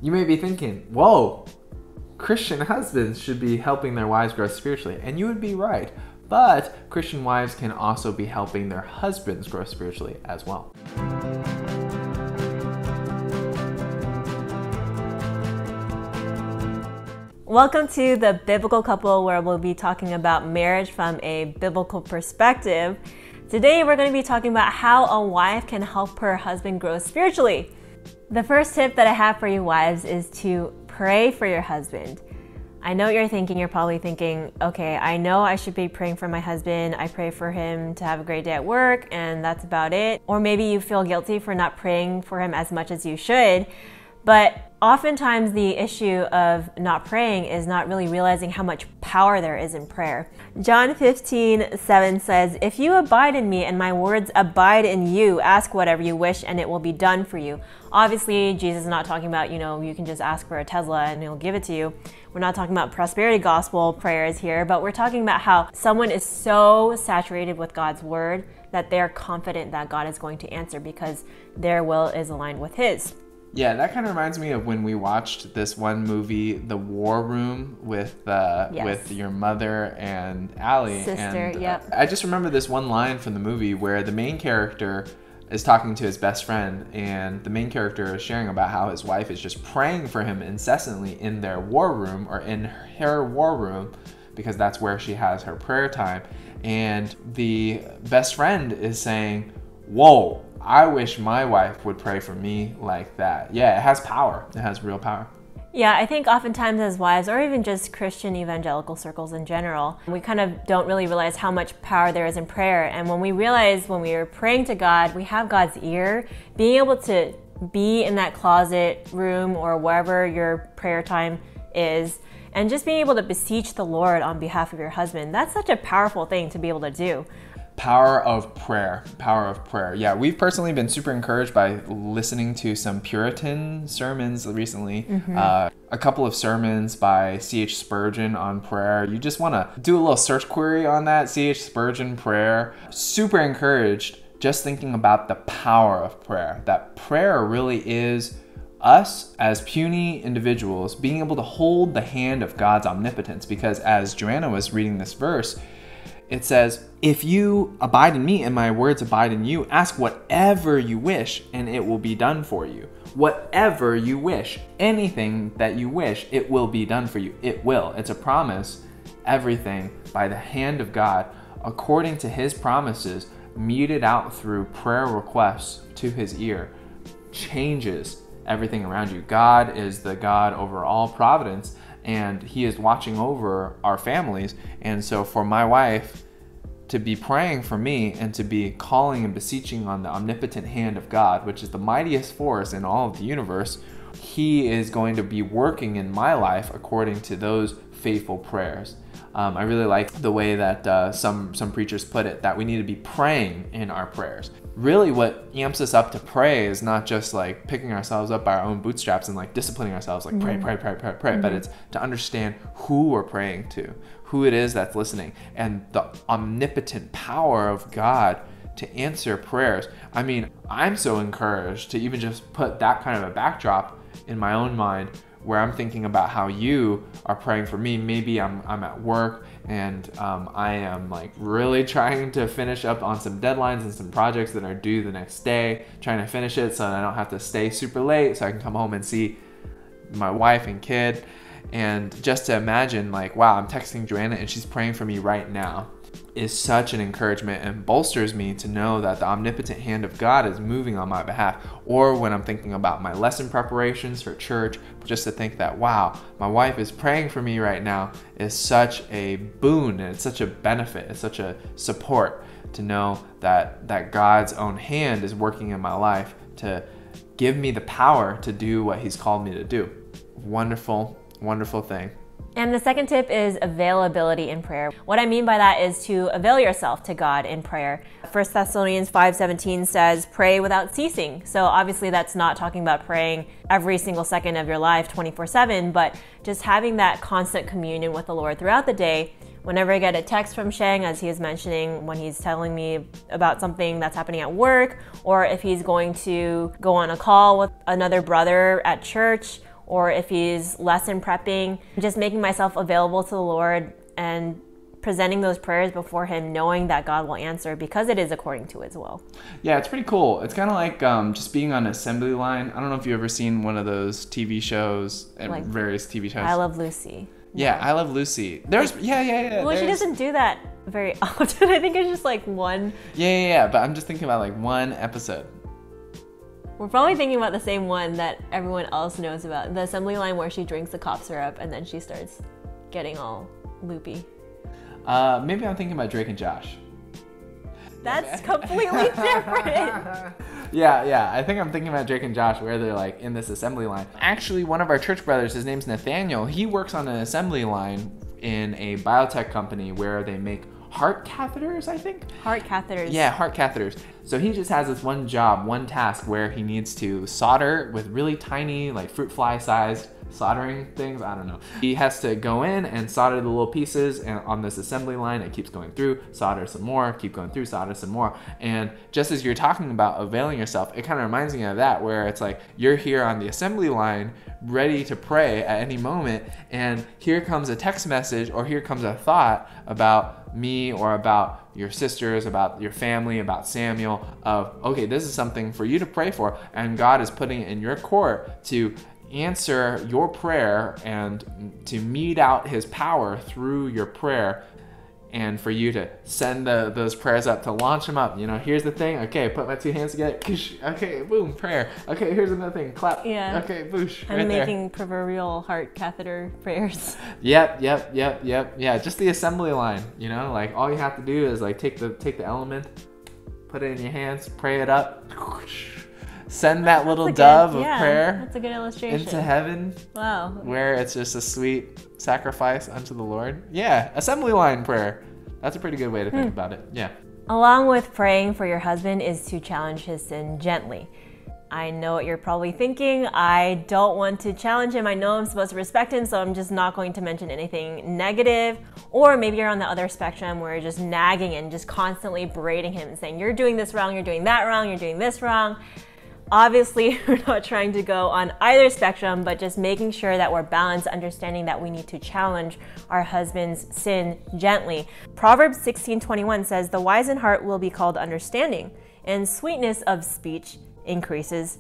You may be thinking, whoa, Christian husbands should be helping their wives grow spiritually. And you would be right. But Christian wives can also be helping their husbands grow spiritually as well. Welcome to The Biblical Couple, where we'll be talking about marriage from a biblical perspective. Today, we're going to be talking about how a wife can help her husband grow spiritually. The first tip that I have for you wives is to pray for your husband. I know what you're thinking. You're probably thinking, okay, I know I should be praying for my husband. I pray for him to have a great day at work, and that's about it. Or maybe you feel guilty for not praying for him as much as you should. But oftentimes the issue of not praying is not really realizing how much power there is in prayer. John 15:7 says, "If you abide in me and my words abide in you, ask whatever you wish and it will be done for you." Obviously, Jesus is not talking about, you can just ask for a Tesla and he'll give it to you. We're not talking about prosperity gospel prayers here, but we're talking about how someone is so saturated with God's word that they're confident that God is going to answer because their will is aligned with his. Yeah, that kind of reminds me of when we watched this one movie, The War Room, with your mother and Allie. Sister, and, yep. I just remember this one line from the movie where the main character is talking to his best friend, and the main character is sharing about how his wife is just praying for him incessantly in their war room, or in her war room, because that's where she has her prayer time. And the best friend is saying, "Whoa, I wish my wife would pray for me like that." Yeah, it has power. It has real power. Yeah, I think oftentimes as wives, or even just Christian evangelical circles in general, we kind of don't really realize how much power there is in prayer. And when we realize when we are praying to God, we have God's ear, being able to be in that closet room or wherever your prayer time is, and just being able to beseech the Lord on behalf of your husband, that's such a powerful thing to be able to do. Power of prayer. Power of prayer. Yeah, we've personally been super encouraged by listening to some Puritan sermons recently. A couple of sermons by C.H. Spurgeon on prayer. You just want to do a little search query on that, C.H. Spurgeon prayer. Super encouraged just thinking about the power of prayer. That prayer really is us as puny individuals being able to hold the hand of God's omnipotence. Because as Joanna was reading this verse, it says, "If you abide in me and my words abide in you, ask whatever you wish and it will be done for you." Whatever you wish, anything that you wish, it will be done for you. It will. It's a promise. Everything by the hand of God, according to his promises, meted out through prayer requests to his ear, changes everything around you. God is the God over all providence, and he is watching over our families. And so for my wife to be praying for me and to be calling and beseeching on the omnipotent hand of God, which is the mightiest force in all of the universe, he is going to be working in my life according to those faithful prayers. I really like the way that some preachers put it, that we need to be praying in our prayers. Really what amps us up to pray is not just like picking ourselves up by our own bootstraps and like disciplining ourselves, like pray, but it's to understand who we're praying to, who it is that's listening, and the omnipotent power of God to answer prayers. I mean, I'm so encouraged to even just put that kind of a backdrop in my own mind, where I'm thinking about how you are praying for me. Maybe I'm at work and I am like really trying to finish up on some deadlines and some projects that are due the next day, trying to finish it so that I don't have to stay super late, so I can come home and see my wife and kid. And just to imagine like, wow, I'm texting Joanna and she's praying for me right now, is such an encouragement and bolsters me to know that the omnipotent hand of God is moving on my behalf. Or when I'm thinking about my lesson preparations for church, just to think that, wow, my wife is praying for me right now is such a boon, and it's such a benefit, it's such a support to know that God's own hand is working in my life to give me the power to do what he's called me to do. Wonderful, wonderful thing. And the second tip is availability in prayer. What I mean by that is to avail yourself to God in prayer. 1 Thessalonians 5:17 says, "Pray without ceasing." So obviously that's not talking about praying every single second of your life 24/7, but just having that constant communion with the Lord throughout the day. Whenever I get a text from Sheng, as he is mentioning, when he's telling me about something that's happening at work, or if he's going to go on a call with another brother at church, or if he's lesson prepping, just making myself available to the Lord and presenting those prayers before him, knowing that God will answer because it is according to his will. Yeah, it's pretty cool. It's kind of like just being on an assembly line. I don't know if you've ever seen one of those TV shows, and Like various TV shows. I Love Lucy. Yeah, I Love Lucy. There's, yeah. Well, she doesn't do that very often. I think it's just like one. Yeah, but I'm just thinking about like one episode. We're probably thinking about the same one that everyone else knows about. The assembly line where she drinks the cough syrup and then she starts getting all loopy. Maybe I'm thinking about Drake and Josh. That's completely different. Yeah. I think I'm thinking about Drake and Josh where they're like in this assembly line. Actually, one of our church brothers, his name's Nathaniel, he works on an assembly line in a biotech company where they make heart catheters, I think? Heart catheters. Yeah, heart catheters. So he just has this one job, one task where he needs to solder with really tiny, like fruit fly sized soldering things. I don't know. He has to go in and solder the little pieces, and on this assembly line, it keeps going through, solder some more, keep going through, solder some more. And just as you're talking about availing yourself, it kind of reminds me of that, where it's like you're here on the assembly line ready to pray at any moment, and here comes a text message or here comes a thought about me or about your sisters, about your family, about Samuel, of okay, this is something for you to pray for, and God is putting it in your court to answer your prayer and to mete out his power through your prayer, and for you to send those prayers up, to launch them up. You know, here's the thing. Okay, put my two hands together. Okay, boom, prayer. Okay, here's another thing. Clap. Yeah. Okay, boosh. I'm right making there. proverbial heart catheter prayers. Yep. Yeah, just the assembly line. You know, like all you have to do is like take the element, put it in your hands, pray it up. Send that little dove of prayer that's a good illustration. into heaven. Wow. Where it's just a sweet sacrifice unto the Lord. Yeah, assembly line prayer. That's a pretty good way to think about it. Yeah. Along with praying for your husband is to challenge his sin gently. I know what you're probably thinking. I don't want to challenge him. I know I'm supposed to respect him, so I'm just not going to mention anything negative. Or maybe you're on the other spectrum where you're just nagging and just constantly berating him and saying, you're doing this wrong, you're doing that wrong, you're doing this wrong. Obviously, we're not trying to go on either spectrum, but just making sure that we're balanced, understanding that we need to challenge our husband's sin gently. Proverbs 16:21 says, "The wise in heart will be called understanding, and sweetness of speech increases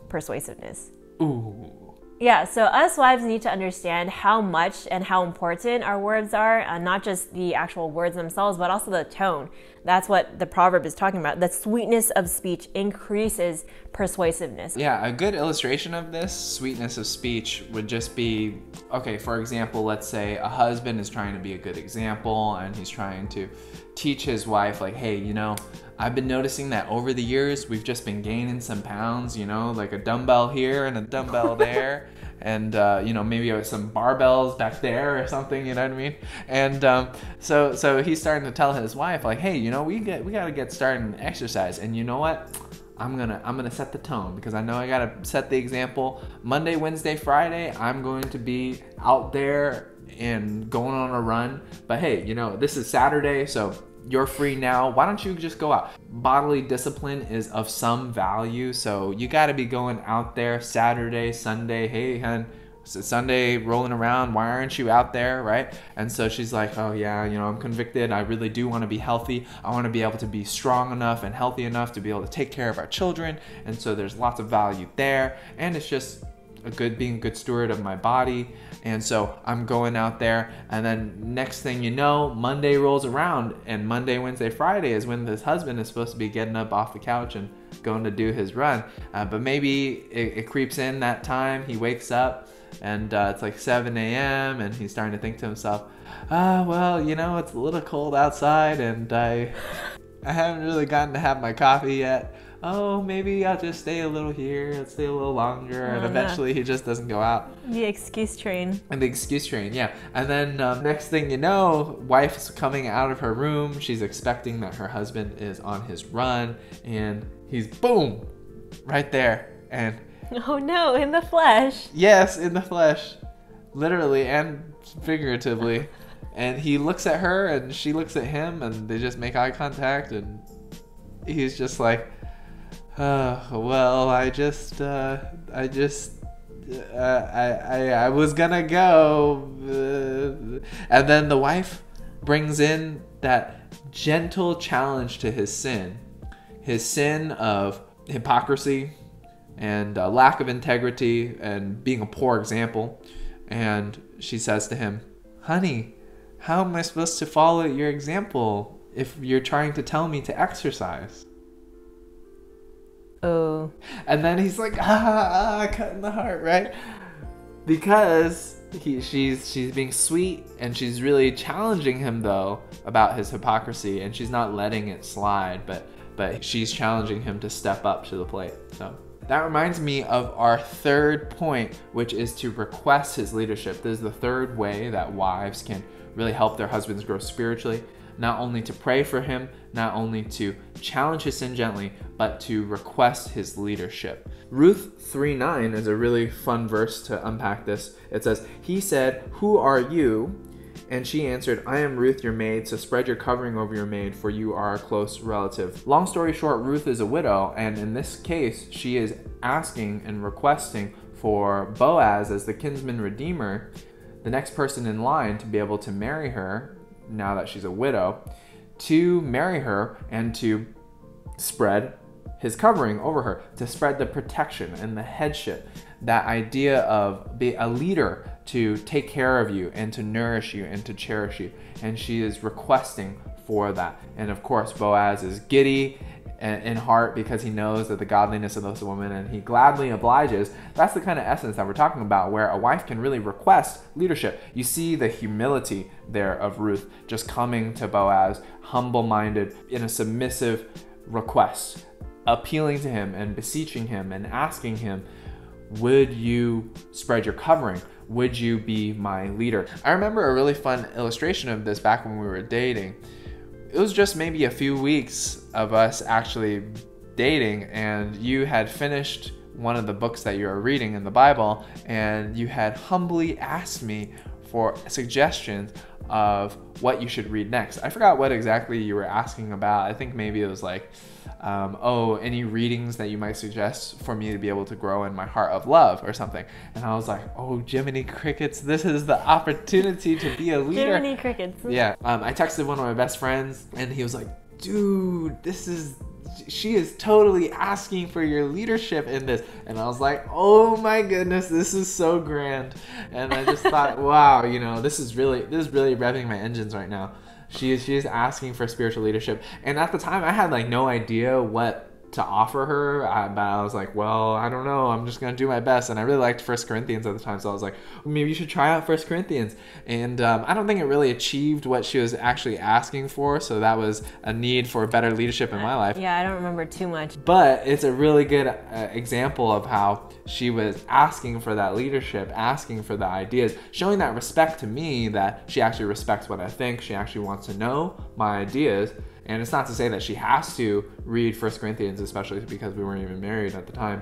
persuasiveness." Ooh. Yeah, so us wives need to understand how much and how important our words are, not just the actual words themselves, but also the tone. That's what the proverb is talking about. The sweetness of speech increases persuasiveness. Yeah, a good illustration of this sweetness of speech would just be, okay, for example, let's say a husband is trying to be a good example and he's trying to teach his wife, like, hey, you know, I've been noticing that over the years, we've just been gaining some pounds, you know, like a dumbbell here and a dumbbell there. And, you know, maybe some barbells back there or something, you know what I mean? And so he's starting to tell his wife, like, hey, you know, we got to get started in exercise. And you know what? I'm gonna set the tone, because I know I gotta set the example. Monday, Wednesday, Friday, I'm going to be out there and going on a run. But hey, you know, this is Saturday, so you're free now. Why don't you just go out? Bodily discipline is of some value, so you got to be going out there Saturday, Sunday. Hey, hun, it's Sunday rolling around. Why aren't you out there, right? And so she's like, oh yeah, you know, I'm convicted. I really do want to be healthy. I want to be able to be strong enough and healthy enough to be able to take care of our children. And so there's lots of value there. And it's just being a good steward of my body. And so I'm going out there, and then next thing you know, Monday rolls around, and Monday, Wednesday, Friday is when this husband is supposed to be getting up off the couch and going to do his run. But maybe it creeps in that time. He wakes up and it's like 7 a.m. and he's starting to think to himself, well, you know, it's a little cold outside and I haven't really gotten to have my coffee yet. Oh, maybe I'll just stay a little here, let's stay a little longer, and eventually he just doesn't go out. The excuse train. And the excuse train, yeah. And then next thing you know, wife's coming out of her room, she's expecting that her husband is on his run, and he's boom, right there. And oh no, in the flesh. yes, in the flesh, literally and figuratively. And he looks at her and she looks at him, and they just make eye contact, and he's just like, well, I just I was gonna go. And then the wife brings in that gentle challenge to his sin of hypocrisy and lack of integrity and being a poor example. And she says to him, honey, how am I supposed to follow your example if you're trying to tell me to exercise? Oh. And then he's like, cut in the heart, right? Because she's being sweet, and she's really challenging him though about his hypocrisy, and she's not letting it slide, but she's challenging him to step up to the plate. So that reminds me of our third point, which is to request his leadership. This is the third way that wives can really help their husbands grow spiritually. Not only to pray for him, not only to challenge his sin gently, but to request his leadership. Ruth 3:9 is a really fun verse to unpack this. It says, he said, who are you? And she answered, I am Ruth, your maid, so spread your covering over your maid, for you are a close relative. Long story short, Ruth is a widow, and in this case, she is asking and requesting for Boaz as the kinsman redeemer, the next person in line to be able to marry her, now that she's a widow, to marry her and to spread his covering over her, to spread the protection and the headship, that idea of be a leader to take care of you and to nourish you and to cherish you. And she is requesting for that. And of course, Boaz is giddy in heart because he knows that the godliness of this woman, and he gladly obliges. That's the kind of essence that we're talking about, where a wife can really request leadership. You see the humility there of Ruth just coming to Boaz, humble-minded, in a submissive request, appealing to him and beseeching him and asking him, would you spread your covering? Would you be my leader? I remember a really fun illustration of this back when we were dating. It was just maybe a few weeks of us actually dating, and you had finished one of the books that you were reading in the Bible, and you had humbly asked me for suggestions of what you should read next. I forgot what exactly you were asking about. I think maybe it was like, any readings that you might suggest for me to be able to grow in my heart of love or something. And I was like, oh, Jiminy Crickets, this is the opportunity to be a leader. Jiminy Crickets. Yeah. I texted one of my best friends, and he was like, dude, she is totally asking for your leadership in this. And I was like, oh my goodness, this is so grand. And I just thought, wow, this is really revving my engines right now. She is asking for spiritual leadership. And at the time, I had like no idea what to offer her, but I was like, well, I don't know, I'm just gonna do my best. And I really liked 1 Corinthians at the time, so I was like, well, maybe you should try out 1 Corinthians. And I don't think it really achieved what she was actually asking for, so that was a need for better leadership in my life. Yeah, I don't remember too much. But it's a really good example of how she was asking for that leadership, asking for the ideas, showing that respect to me, that she actually respects what I think, she actually wants to know my ideas. And it's not to say that she has to read 1 Corinthians, especially because we weren't even married at the time.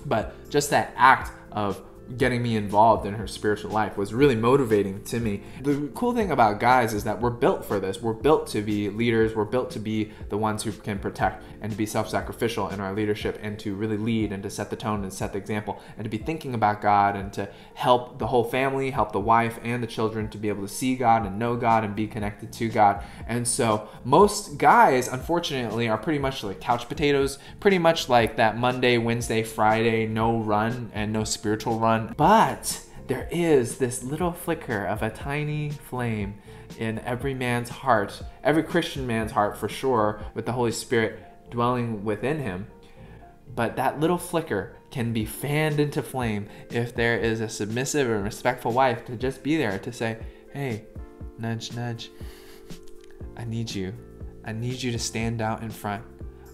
But just that act of getting me involved in her spiritual life was really motivating to me. The cool thing about guys is that we're built for this. We're built to be leaders. We're built to be the ones who can protect and to be self-sacrificial in our leadership and to really lead and to set the tone and set the example and to be thinking about God and to help the whole family, help the wife and the children to be able to see God and know God and be connected to God. And so most guys, unfortunately, are pretty much like couch potatoes, pretty much like that Monday, Wednesday, Friday, no run and no spiritual run. But there is this little flicker of a tiny flame in every man's heart, every Christian man's heart for sure, with the Holy Spirit dwelling within him. But that little flicker can be fanned into flame if there is a submissive and respectful wife to just be there to say, hey, nudge, nudge, I need you. I need you to stand out in front.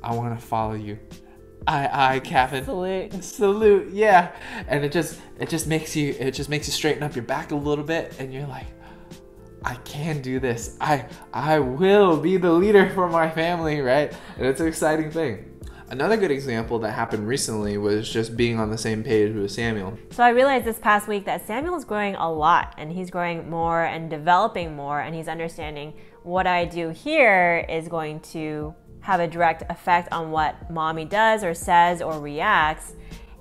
I want to follow you. Aye, Kevin. Salute, yeah. And it just makes you straighten up your back a little bit, and you're like, I can do this. I will be the leader for my family, right? And it's an exciting thing. Another good example that happened recently was just being on the same page with Samuel. So I realized this past week that Samuel is growing a lot, and he's growing more and developing more, and he's understanding what I do here is going to have a direct effect on what mommy does or says or reacts.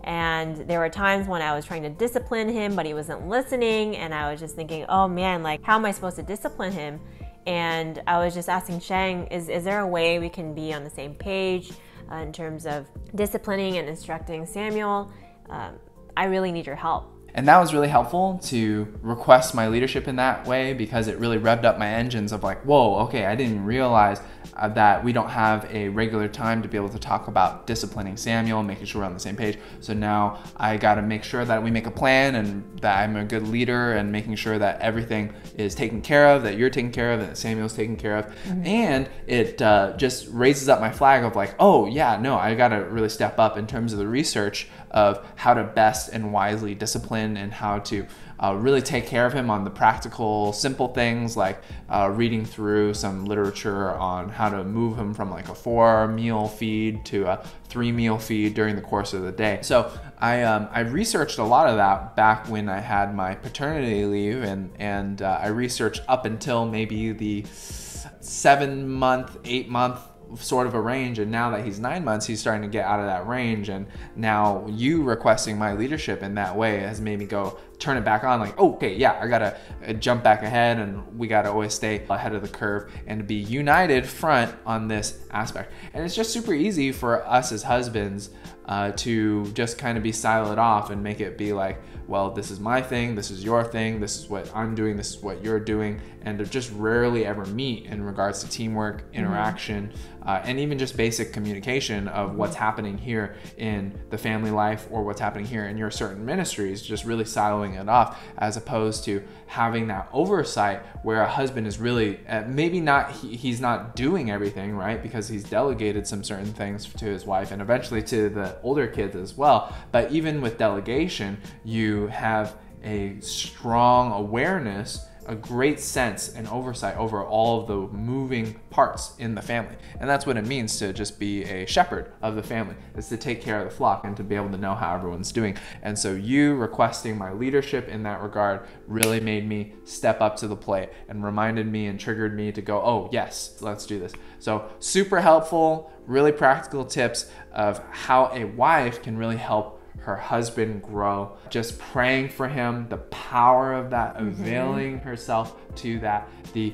And there were times when I was trying to discipline him, but he wasn't listening. And I was just thinking, oh man, like, how am I supposed to discipline him? And I was just asking Sheng, is there a way we can be on the same page in terms of disciplining and instructing Samuel? I really need your help. And that was really helpful to request my leadership in that way, because it really revved up my engines of like, whoa, okay, I didn't realize that we don't have a regular time to be able to talk about disciplining Samuel, making sure we're on the same page. So now I got to make sure that we make a plan and that I'm a good leader, and making sure that everything is taken care of, that you're taken care of, that Samuel's taken care of. Mm-hmm. And it just raises up my flag of like, oh yeah, no, I got to really step up in terms of the research of how to best and wisely discipline, and how to really take care of him on the practical, simple things like reading through some literature on how to move him from like a 4-meal feed to a 3-meal feed during the course of the day. So I researched a lot of that back when I had my paternity leave, and I researched up until maybe the 7-month, 8-month sort of a range, and now that he's 9 months, he's starting to get out of that range. And now you requesting my leadership in that way has made me go turn it back on, like, oh, okay, yeah, I gotta jump back ahead, and we gotta always stay ahead of the curve and be united front on this aspect. And it's just super easy for us as husbands to just kind of be siloed off and make it be like, well, this is my thing, this is your thing, this is what I'm doing, this is what you're doing, and to just rarely ever meet in regards to teamwork, interaction, and even just basic communication of what's happening here in the family life, or what's happening here in your certain ministries, just really siloing it off, as opposed to having that oversight where a husband is really, maybe not, he's not doing everything, right? Because he's delegated some certain things to his wife, and eventually to the older kids as well. But even with delegation, you have a strong awareness, a great sense and oversight over all of the moving parts in the family. And that's what it means to just be a shepherd of the family, is to take care of the flock and to be able to know how everyone's doing. And so you requesting my leadership in that regard really made me step up to the plate and reminded me and triggered me to go, oh yes, let's do this. So super helpful, really practical tips of how a wife can really help her husband grow, just praying for him, the power of that, availing herself to that, the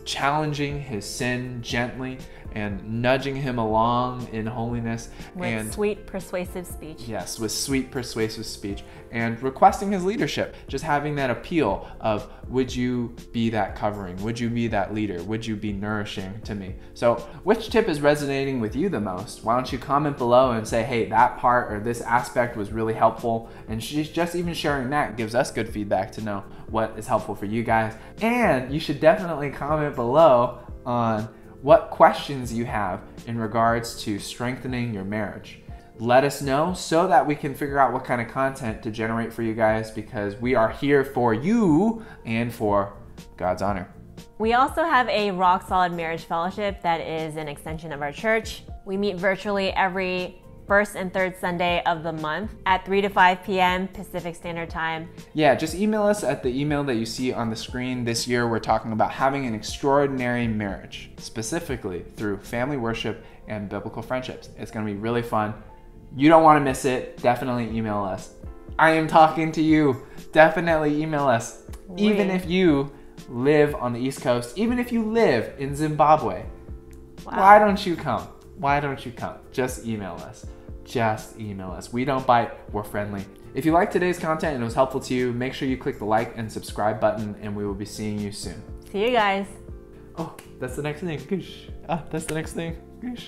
challenging his sin gently and nudging him along in holiness. With sweet, persuasive speech. Yes, with sweet, persuasive speech, and requesting his leadership, just having that appeal of, would you be that covering? Would you be that leader? Would you be nourishing to me? So which tip is resonating with you the most? Why don't you comment below and say, hey, that part or this aspect was really helpful. And she's just even sharing that gives us good feedback to know what is helpful for you guys. And you should definitely comment below on what questions you have in regards to strengthening your marriage. Let us know so that we can figure out what kind of content to generate for you guys, because we are here for you and for God's honor. We also have a Rock Solid Marriage Fellowship that is an extension of our church. We meet virtually every first and third Sunday of the month at 3 to 5 p.m. Pacific Standard Time. Yeah, just email us at the email that you see on the screen. This year, we're talking about having an extraordinary marriage, specifically through family worship and biblical friendships. It's going to be really fun. You don't want to miss it. Definitely email us. I am talking to you. Definitely email us. Even if you live on the East Coast, even if you live in Zimbabwe, why don't you come? Why don't you come? Just email us. Just email us. We don't bite. We're friendly. If you liked today's content and it was helpful to you, make sure you click the like and subscribe button, and we will be seeing you soon. See you guys. Oh, that's the next thing. Goosh. Ah, that's the next thing. Goosh.